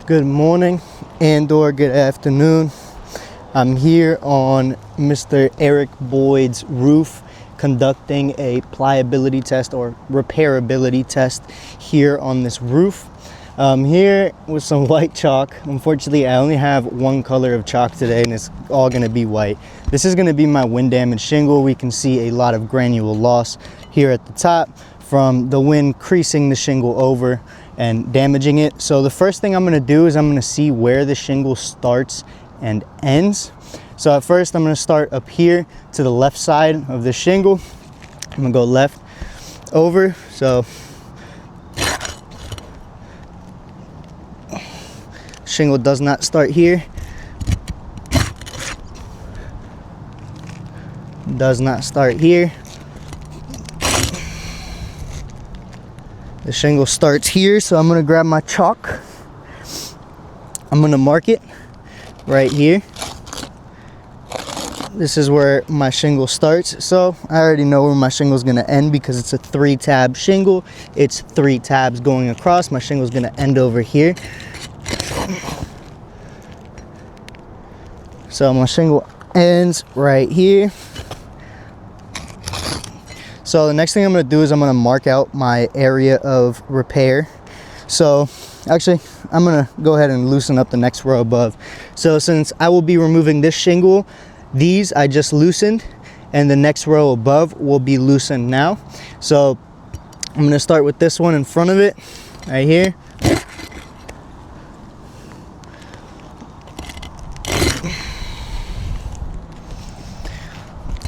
Good morning and or good afternoon. I'm here on Mr. Eric Boyd's roof conducting a pliability test or repairability test here on this roof. Here with some white chalk. Unfortunately, I only have one color of chalk today and it's all going to be white. This is going to be my wind damage shingle. We can see a lot of granule loss here at the top from the wind creasing the shingle over and damaging it. So the first thing I'm going to do is I'm going to see where the shingle starts and ends. So at first I'm going to start up here to the left side of the shingle. I'm going to go left over. So shingle does not start here. Does not start here. The shingle starts here, so I'm going to grab my chalk. I'm going to mark it right here. This is where my shingle starts. So I already know where my shingle is going to end because it's a 3-tab shingle. It's 3 tabs going across. My shingle is going to end over here. So my shingle ends right here. So the next thing I'm going to do is I'm going to mark out my area of repair. So actually, I'm going to go ahead and loosen up the next row above. So since I will be removing this shingle, these I just loosened, and the next row above will be loosened now. So I'm going to start with this one in front of it, right here.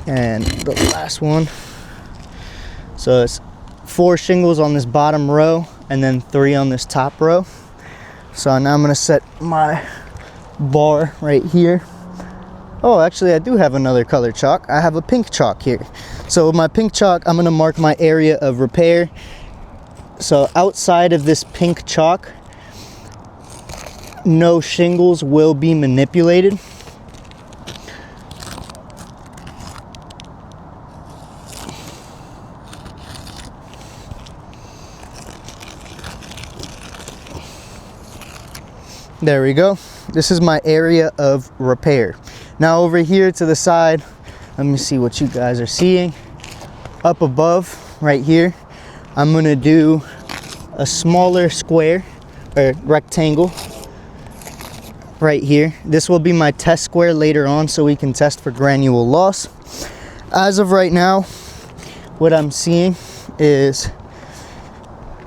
And the last one. So it's 4 shingles on this bottom row and then 3 on this top row. So now I'm going to set my bar right here. Oh, actually I do have another color chalk. I have a pink chalk here. So with my pink chalk, I'm going to mark my area of repair. So outside of this pink chalk, no shingles will be manipulated. There we go. This is my area of repair. Now over here to the side, let me see what you guys are seeing. Up above, right here, I'm gonna do a smaller square or rectangle right here. This will be my test square later on so we can test for granule loss. As of right now, what I'm seeing is,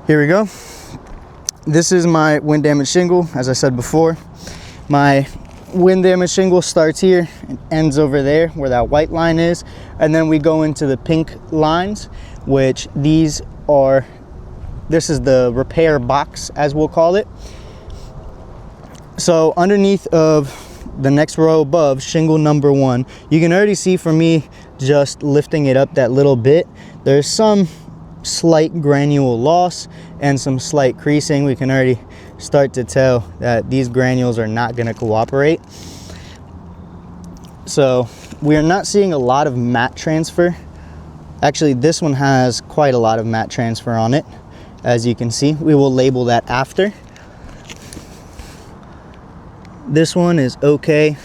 here we go. This is my wind damage shingle. As I said before, my wind damage shingle starts here and ends over there where that white line is, and then we go into the pink lines, which this is the repair box, as we'll call it. So underneath of the next row above, shingle number 1, you can already see for me just lifting it up that little bit, there's some slight granule loss and some slight creasing. We can already start to tell that these granules are not going to cooperate. So we are not seeing a lot of mat transfer. Actually, this one has quite a lot of mat transfer on it, as you can see. We will label that after. This one is okay.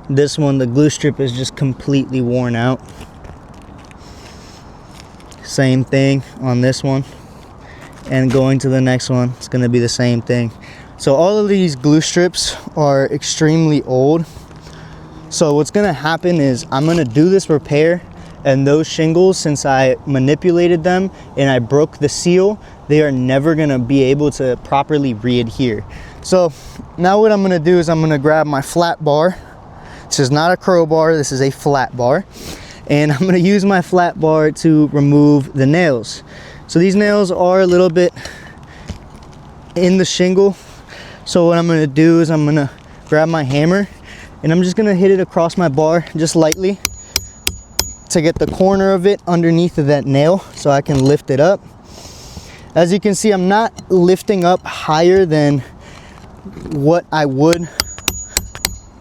This one, the glue strip is just completely worn out. Same thing on this one, and going to the next one, it's going to be the same thing. So all of these glue strips are extremely old. So what's going to happen is I'm going to do this repair, and those shingles, since I manipulated them and I broke the seal, they are never going to be able to properly re-adhere. So now what I'm going to do is I'm going to grab my flat bar. This is not a crowbar, this is a flat bar. And I'm going to use my flat bar to remove the nails. So these nails are a little bit in the shingle. So what I'm going to do is I'm going to grab my hammer and I'm just going to hit it across my bar just lightly to get the corner of it underneath of that nail so I can lift it up. As you can see, I'm not lifting up higher than what I would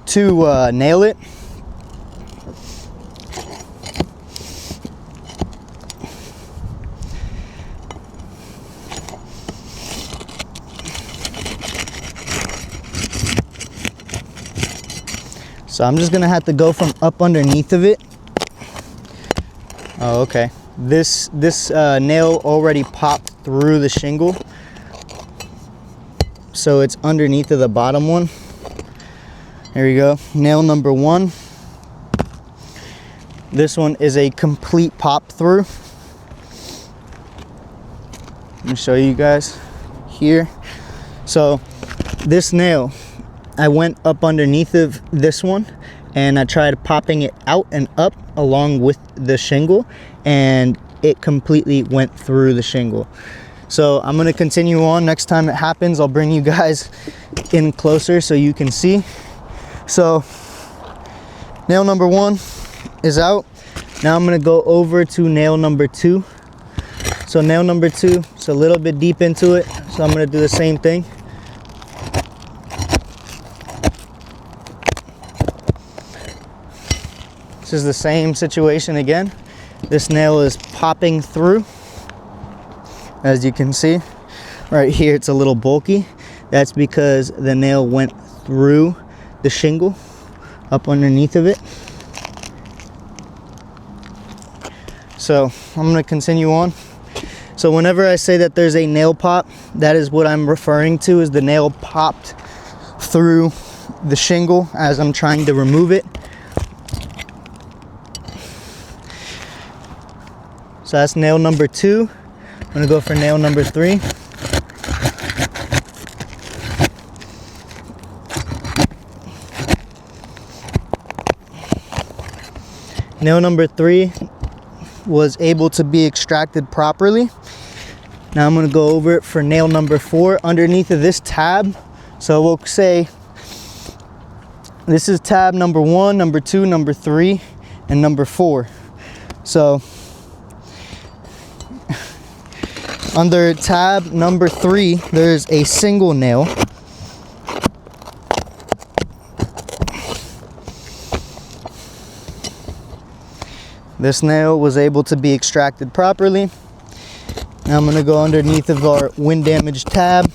to nail it. So I'm just gonna have to go from up underneath of it. Oh, okay. This nail already popped through the shingle, so it's underneath of the bottom one. There we go. Nail number 1. This one is a complete pop through. Let me show you guys here. So this nail, I went up underneath of this one and I tried popping it out and up along with the shingle, and it completely went through the shingle. So I'm gonna continue on. Next time it happens, I'll bring you guys in closer so you can see. So nail number 1 is out. Now I'm gonna go over to nail number 2. So nail number 2, it's a little bit deep into it, so I'm gonna do the same thing. This is the same situation again. This nail is popping through. As you can see, right here it's a little bulky. That's because the nail went through the shingle up underneath of it. So I'm gonna continue on. So whenever I say that there's a nail pop, that is what I'm referring to, is the nail popped through the shingle as I'm trying to remove it. So that's nail number 2. I'm gonna go for nail number 3. Nail number 3 was able to be extracted properly. Now I'm gonna go over it for nail number 4 underneath of this tab. So we'll say this is tab number 1, number 2, number 3, and number 4. So under tab number 3, there's a single nail. This nail was able to be extracted properly. Now I'm going to go underneath of our wind damage tab.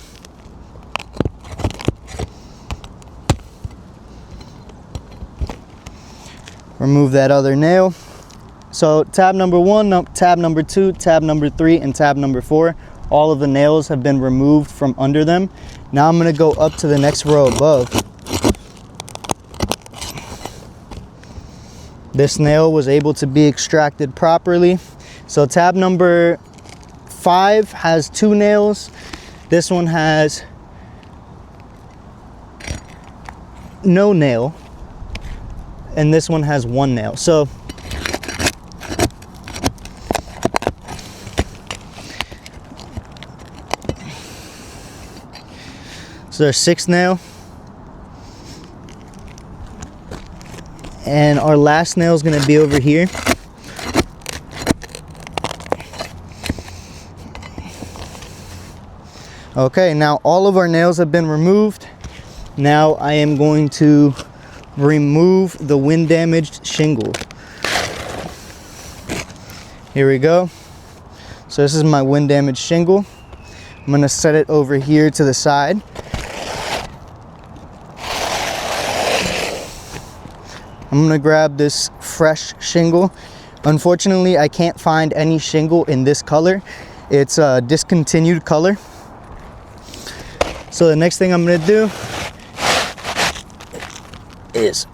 Remove that other nail. So tab number 1, tab number 2, tab number 3, and tab number 4, all of the nails have been removed from under them. Now I'm going to go up to the next row above. This nail was able to be extracted properly. So tab number 5 has 2 nails. This one has no nail. And this one has 1 nail. So there's 6 nail. And our last nail is going to be over here. Okay, now all of our nails have been removed. Now I am going to remove the wind damaged shingle. Here we go. So this is my wind damaged shingle. I'm going to set it over here to the side. I'm going to grab this fresh shingle. Unfortunately, I can't find any shingle in this color. It's a discontinued color. So the next thing I'm going to do is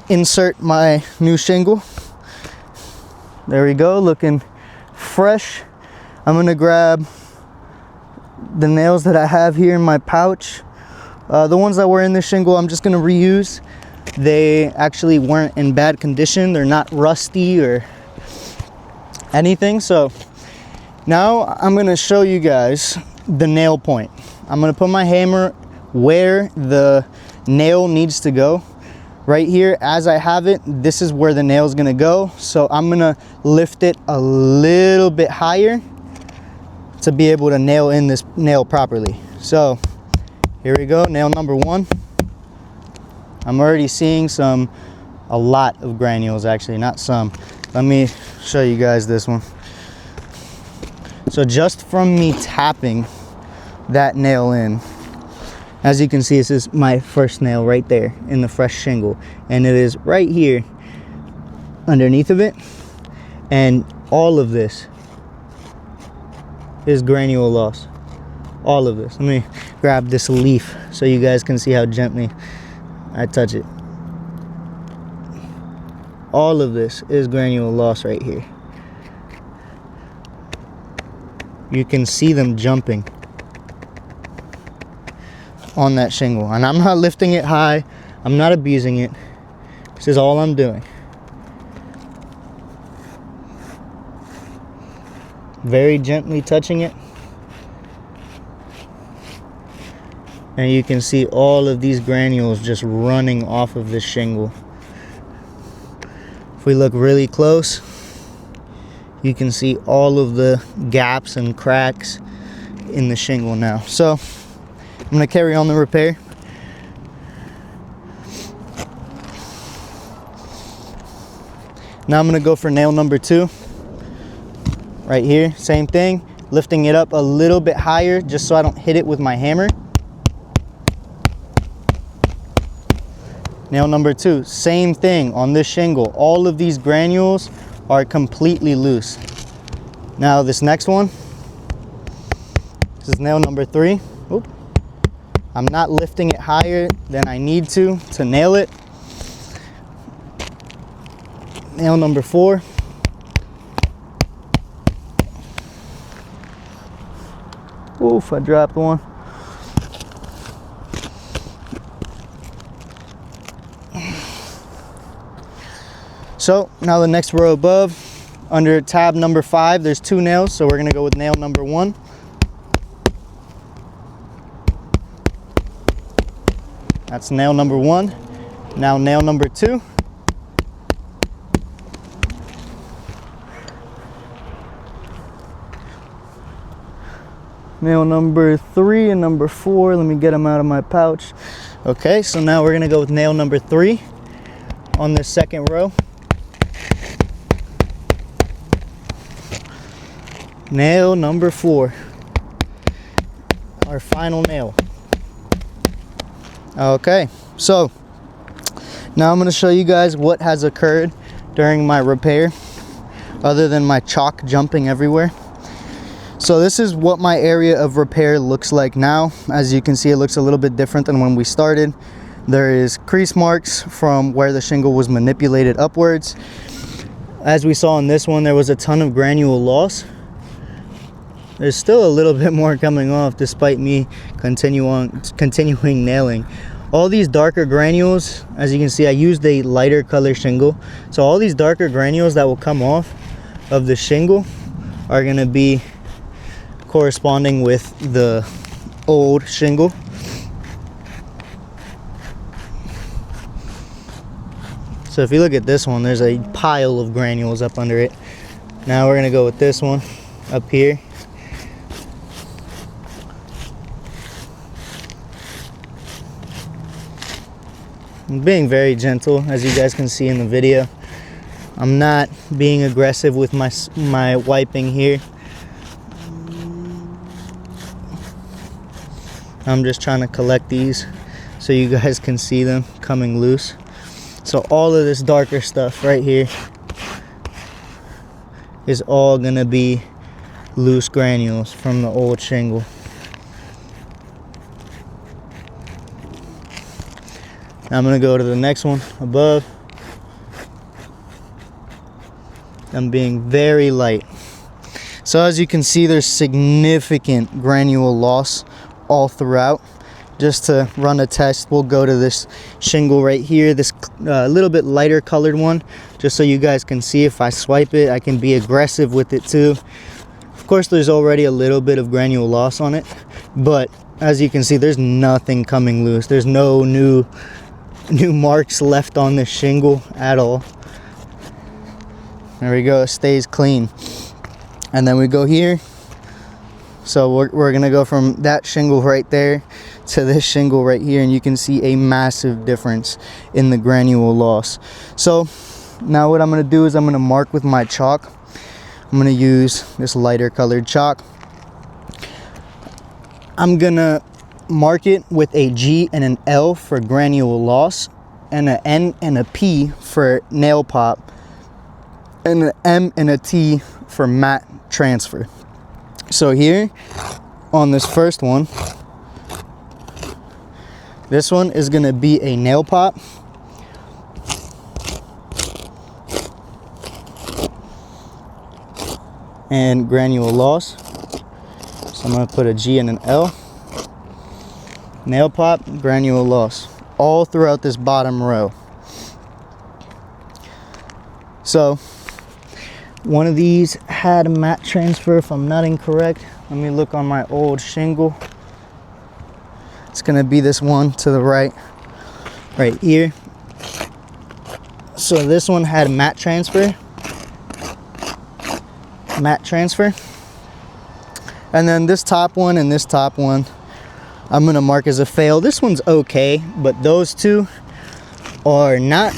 insert my new shingle. There we go, looking fresh. I'm going to grab the nails that I have here in my pouch. The ones that were in the shingle, I'm just going to reuse. They actually weren't in bad condition. They're not rusty or anything. So now I'm going to show you guys the nail point. I'm going to put my hammer where the nail needs to go. Right here, as I have it, this is where the nail is going to go. So I'm going to lift it a little bit higher to be able to nail in this nail properly. So here we go, nail number 1. I'm already seeing a lot of granules, actually, not some. Let me show you guys this one. So just from me tapping that nail in, As you can see, this is my first nail right there in the fresh shingle, and it is right here underneath of it, and all of this is granule loss. All of this. Let me grab this leaf so you guys can see how gently I touch it. All of this is granule loss right here. You can see them jumping on that shingle, and I'm not lifting it high, I'm not abusing it. This is all I'm doing. Very gently touching it, and you can see all of these granules just running off of this shingle. If we look really close, you can see all of the gaps and cracks in the shingle now. So I'm going to carry on the repair. Now I'm going to go for nail number 2. Right here, same thing, lifting it up a little bit higher just so I don't hit it with my hammer. Nail number 2, same thing on this shingle. All of these granules are completely loose. Now this next one, this is nail number 3. Oop. I'm not lifting it higher than I need to nail it. Nail number 4. Oof, I dropped one. So now the next row above, under tab number 5, there's 2 nails, so we're gonna go with nail number 1. That's nail number 1. Now nail number 2. Nail number 3 and number 4. Let me get them out of my pouch. Okay, so now we're gonna go with nail number 3 on this second row. Nail number 4, our final nail. Okay, so now I'm going to show you guys what has occurred during my repair, other than my chalk jumping everywhere. So this is what my area of repair looks like now. As you can see, it looks a little bit different than when we started. There is crease marks from where the shingle was manipulated upwards. As we saw in this one, there was a ton of granule loss. There's still a little bit more coming off despite me continuing nailing. All these darker granules, as you can see, I used a lighter color shingle. So all these darker granules that will come off of the shingle are going to be corresponding with the old shingle. So if you look at this one, there's a pile of granules up under it. Now we're going to go with this one up here. I'm being very gentle, as you guys can see in the video. I'm not being aggressive with my wiping here. I'm just trying to collect these so you guys can see them coming loose. So all of this darker stuff right here is all gonna be loose granules from the old shingle. I'm gonna go to the next one above. I'm being very light. So as you can see, there's significant granule loss all throughout. Just to run a test, we'll go to this shingle right here, this little bit lighter colored one, just so you guys can see. If I swipe it, I can be aggressive with it too. Of course, there's already a little bit of granule loss on it, but as you can see, there's nothing coming loose. There's no new marks left on this shingle at all. There we go, it stays clean. And then we go here. So we're gonna go from that shingle right there to this shingle right here, and you can see a massive difference in the granule loss. So now what I'm gonna do is I'm gonna mark with my chalk. I'm gonna use this lighter colored chalk. I'm gonna mark it with a G and an L for granule loss, and an N and a P for nail pop, and an M and a T for matte transfer. So here on this first one, this one is going to be a nail pop. And granule loss. So I'm going to put a G and an L. Nail pop, granule loss, all throughout this bottom row. So one of these had a matte transfer, if I'm not incorrect. Let me look on my old shingle. It's going to be this one to the right here. So this one had matte transfer. And then this top one and this top one, I'm gonna mark as a fail. This one's okay, but those two are not.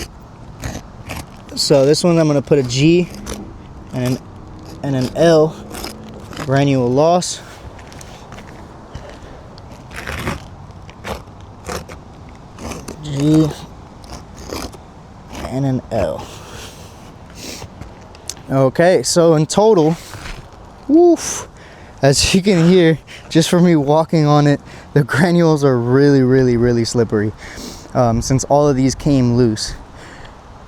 So this one I'm gonna put a G and an L, granule loss. G and an L. Okay, so in total, woof, as you can hear, just from me walking on it, the granules are really slippery, since all of these came loose.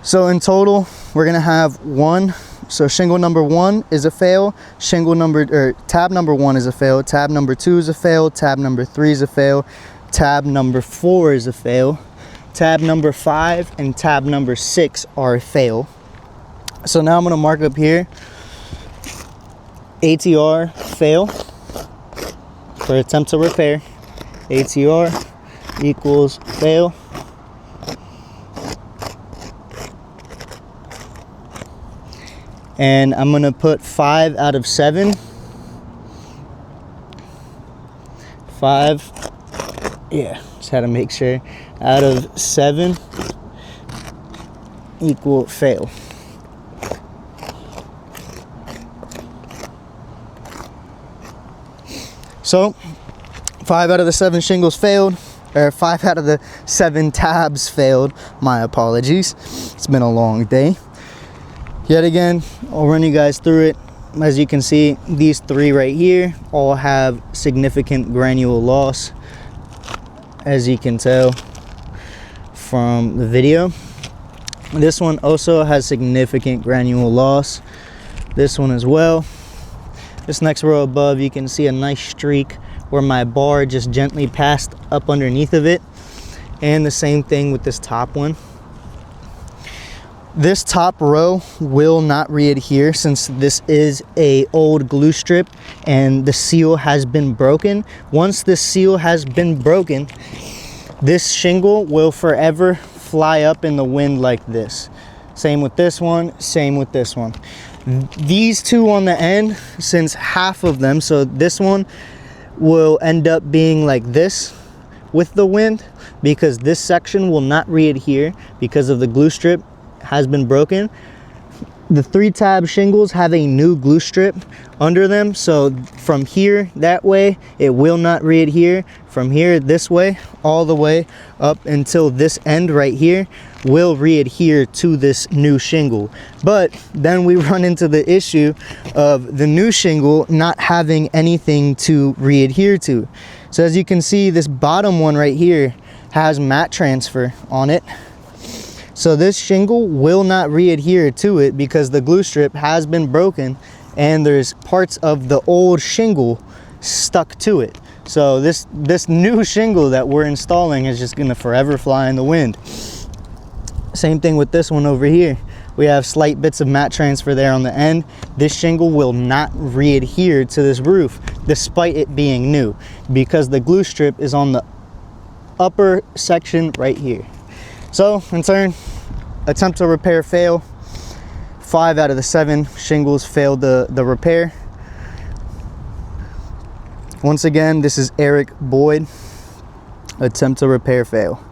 So in total, we're gonna have one. So shingle number 1 is a fail, tab number 1 is a fail, tab number 2 is a fail, tab number 3 is a fail, tab number 4 is a fail, tab number 5 and tab number 6 are a fail. So now I'm going to mark up here, ATR fail for attempt to repair. ATR equals fail. And I'm going to put 5 out of 7. 5, yeah, just had to make sure. Out of 7 equal fail. So 5 out of the 7 shingles failed, or 5 out of the 7 tabs failed. My apologies. It's been a long day. Yet again, I'll run you guys through it. As you can see, these 3 right here all have significant granule loss, as you can tell from the video. This one also has significant granule loss. This one as well. This next row above, you can see a nice streak where my bar just gently passed up underneath of it. And the same thing with this top one. This top row will not re-adhere since this is a old glue strip and the seal has been broken. Once this seal has been broken, this shingle will forever fly up in the wind like this. Same with this one, same with this one. These two on the end, since half of them, so this one will end up being like this with the wind, because this section will not re-adhere because of the glue strip has been broken. The 3 tab shingles have a new glue strip under them, so from here that way it will not re-adhere. From here this way all the way up until this end right here will re-adhere to this new shingle. But then we run into the issue of the new shingle not having anything to re-adhere to. So as you can see, this bottom one right here has matte transfer on it. So this shingle will not re-adhere to it because the glue strip has been broken and there's parts of the old shingle stuck to it. So this new shingle that we're installing is just gonna forever fly in the wind. Same thing with this one over here. We have slight bits of matte transfer there on the end. This shingle will not re-adhere to this roof despite it being new because the glue strip is on the upper section right here. So in turn, attempt to repair fail. 5 out of the 7 shingles failed the repair. Once again, this is Eric Boyd. Attempt to repair fail.